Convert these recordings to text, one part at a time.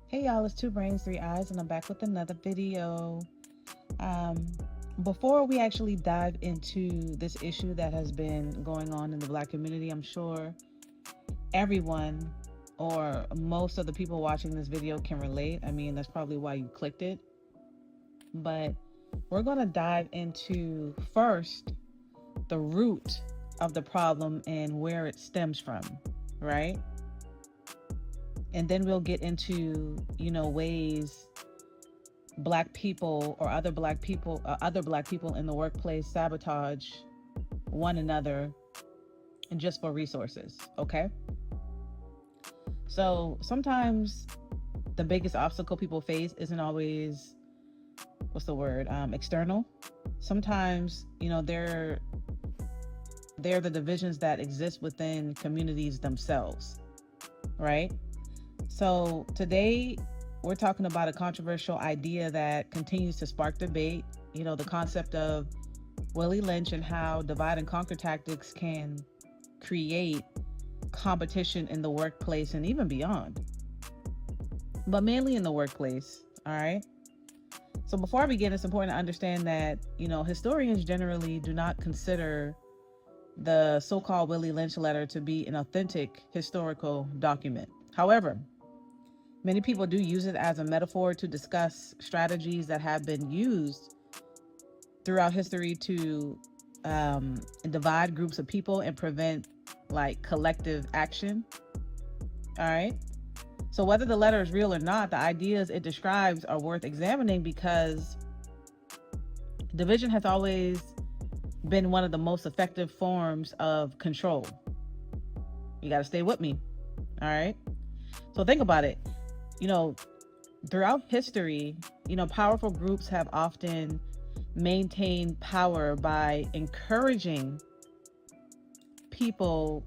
Hey y'all, it's Two Brains, Three Eyes, and I'm back with another video. Um, Before we actually dive into this issue that has been going on in the Black community, I'm sure everyone or most of the people watching this video can relate. I mean, that's probably why you clicked it. But we're going to dive into first the root of the problem and where it stems from, right? And then we'll get into, ways black people or other black people in the workplace sabotage one another and just for resources. Okay. So sometimes the biggest obstacle people face isn't always, what's the word, external. Sometimes, they're the divisions that exist within communities themselves, right? So today we're talking about a controversial idea that continues to spark debate. The concept of Willie Lynch and how divide and conquer tactics can create competition in the workplace and even beyond, but mainly in the workplace. All right. So before I begin, it's important to understand that, historians generally do not consider the so-called Willie Lynch letter to be an authentic historical document. However, many people do use it as a metaphor to discuss strategies that have been used throughout history to divide groups of people and prevent like collective action. All right. So whether the letter is real or not, the ideas it describes are worth examining because division has always been one of the most effective forms of control. You got to stay with me. All right. So think about it. You know, Throughout history, powerful groups have often maintained power by encouraging people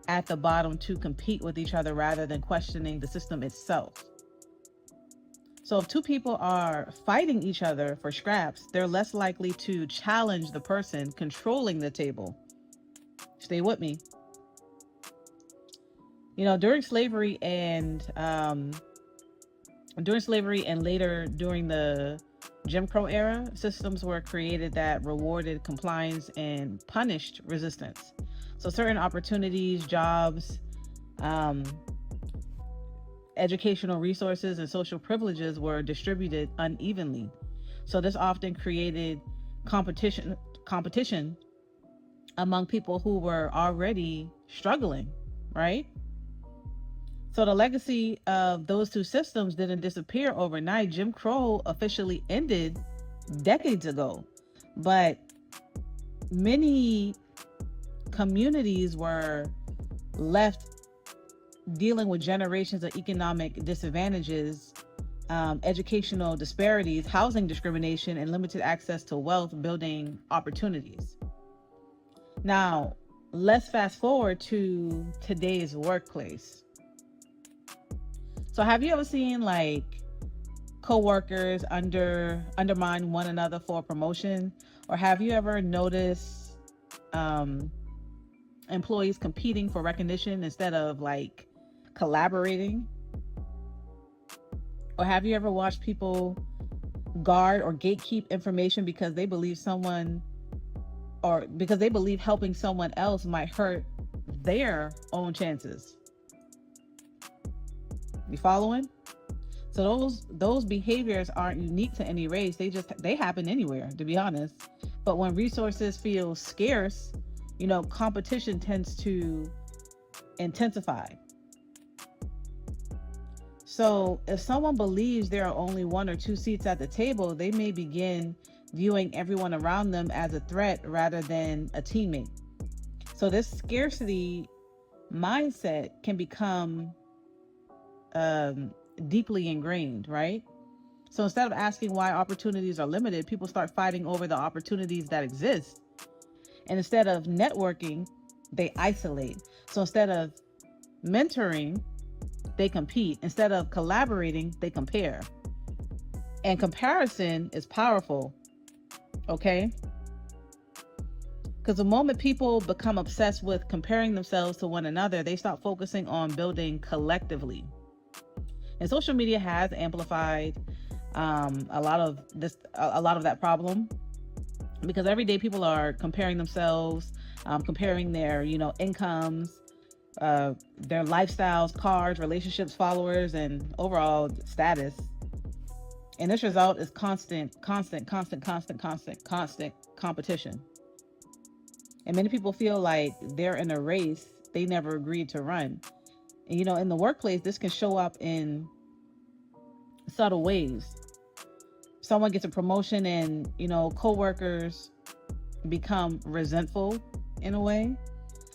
at the bottom to compete with each other rather than questioning the system itself. So if two people are fighting each other for scraps, they're less likely to challenge the person controlling the table. Stay with me. During slavery and later during the Jim Crow era, systems were created that rewarded compliance and punished resistance. So certain opportunities, jobs, um, educational resources, and social privileges were distributed unevenly. So this often created competition among people who were already struggling, right? So the legacy of those two systems didn't disappear overnight. Jim Crow officially ended decades ago, but many communities were left dealing with generations of economic disadvantages, educational disparities, housing discrimination, and limited access to wealth building opportunities. Now, let's fast forward to today's workplace. So have you ever seen like coworkers undermine one another for a promotion? Or have you ever noticed employees competing for recognition instead of like collaborating? Or have you ever watched people guard or gatekeep information because they believe helping someone else might hurt their own chances? You following? So those behaviors aren't unique to any race. They happen anywhere, to be honest. But when resources feel scarce, competition tends to intensify. So if someone believes there are only one or two seats at the table, they may begin viewing everyone around them as a threat rather than a teammate. So this scarcity mindset can become deeply ingrained, right? So instead of asking why opportunities are limited, people start fighting over the opportunities that exist. And instead of networking, they isolate. So instead of mentoring, they compete. Instead of collaborating, they compare. And comparison is powerful, okay? Because the moment people become obsessed with comparing themselves to one another, they stop focusing on building collectively. And social media has amplified a lot of that problem, because every day people are comparing themselves, comparing their, incomes, their lifestyles, cars, relationships, followers, and overall status. And this result is constant competition. And many people feel like they're in a race they never agreed to run. And, in the workplace, this can show up in subtle ways. Someone gets a promotion and, coworkers become resentful in a way.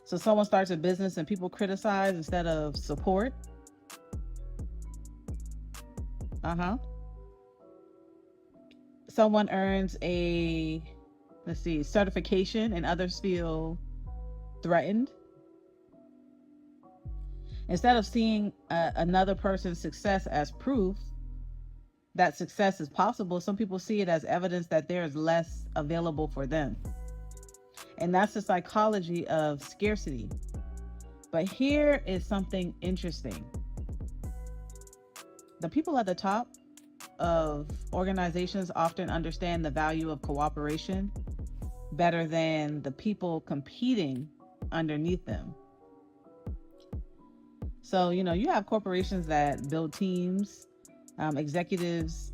So someone starts a business and people criticize instead of support. Someone earns a, certification and others feel threatened. Instead of seeing another person's success as proof that success is possible, some people see it as evidence that there is less available for them. And that's the psychology of scarcity. But here is something interesting. The people at the top of organizations often understand the value of cooperation better than the people competing underneath them. So, you have corporations that build teams, executives,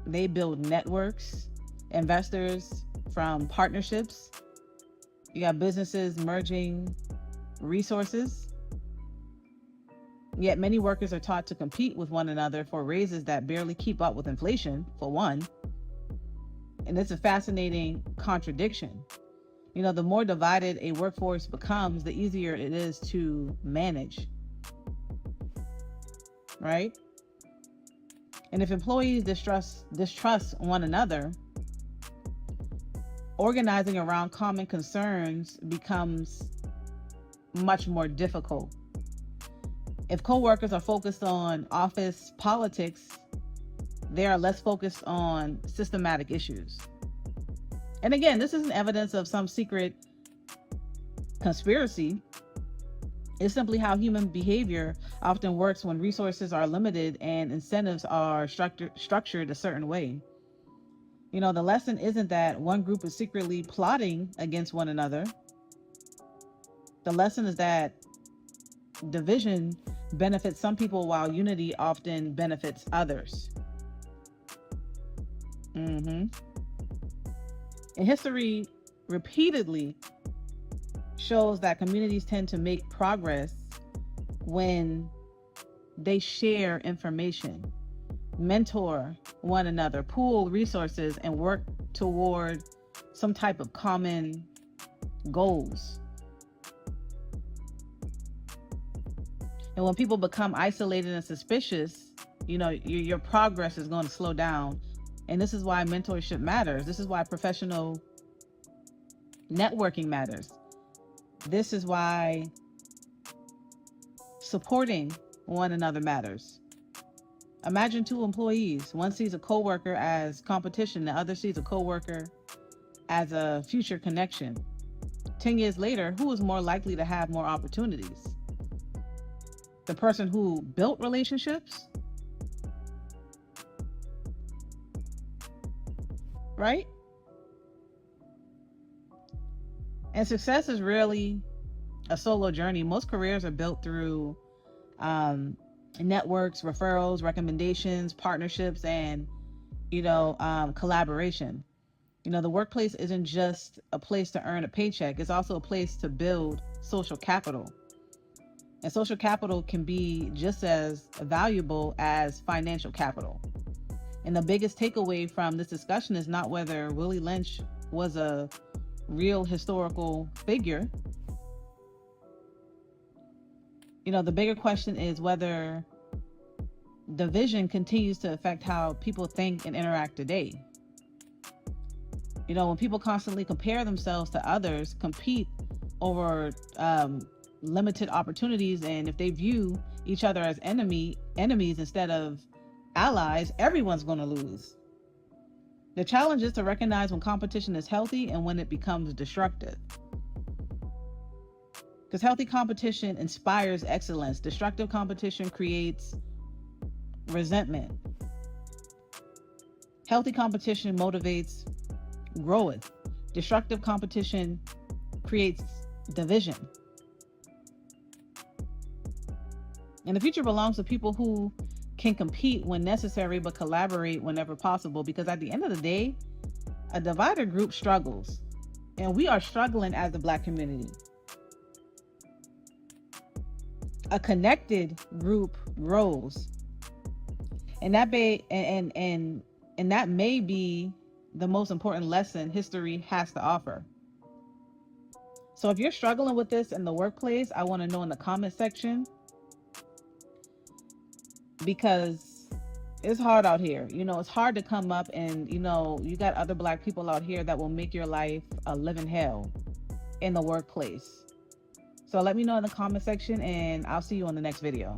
they build networks, investors from partnerships. You got businesses merging resources. Yet many workers are taught to compete with one another for raises that barely keep up with inflation, for one. And it's a fascinating contradiction. The more divided a workforce becomes, the easier it is to manage. Right? And if employees distrust one another, organizing around common concerns becomes much more difficult. If coworkers are focused on office politics, they are less focused on systematic issues. And again, this isn't evidence of some secret conspiracy. It's simply how human behavior often works when resources are limited and incentives are structured a certain way. The lesson isn't that one group is secretly plotting against one another. The lesson is that division benefits some people while unity often benefits others. And history repeatedly shows that communities tend to make progress when they share information, mentor one another, pool resources, and work toward some type of common goals. And when people become isolated and suspicious, your progress is going to slow down. And this is why mentorship matters. This is why professional networking matters. This is why supporting one another matters. Imagine two employees. One sees a coworker as competition, the other sees a coworker as a future connection. 10 years later, who is more likely to have more opportunities? The person who built relationships? Right? And success is rarely a solo journey. Most careers are built through networks, referrals, recommendations, partnerships, and collaboration. The workplace isn't just a place to earn a paycheck. It's also a place to build social capital. And social capital can be just as valuable as financial capital. And the biggest takeaway from this discussion is not whether Willie Lynch was a real historical figure. The bigger question is whether division continues to affect how people think and interact today. When people constantly compare themselves to others, compete over limited opportunities, and if they view each other as enemies instead of allies, everyone's going to lose. The challenge is to recognize when competition is healthy and when it becomes destructive. Because healthy competition inspires excellence. Destructive competition creates resentment. Healthy competition motivates growth. Destructive competition creates division. And the future belongs to people who can compete when necessary, but collaborate whenever possible. Because at the end of the day, a divided group struggles. And we are struggling as the Black community. A connected group grows. And that may be the most important lesson history has to offer. So if you're struggling with this in the workplace, I want to know in the comment section, because it's hard out here. It's hard to come up, and you got other Black people out here that will make your life a living hell in the workplace. So let me know in the comment section, and I'll see you on the next video.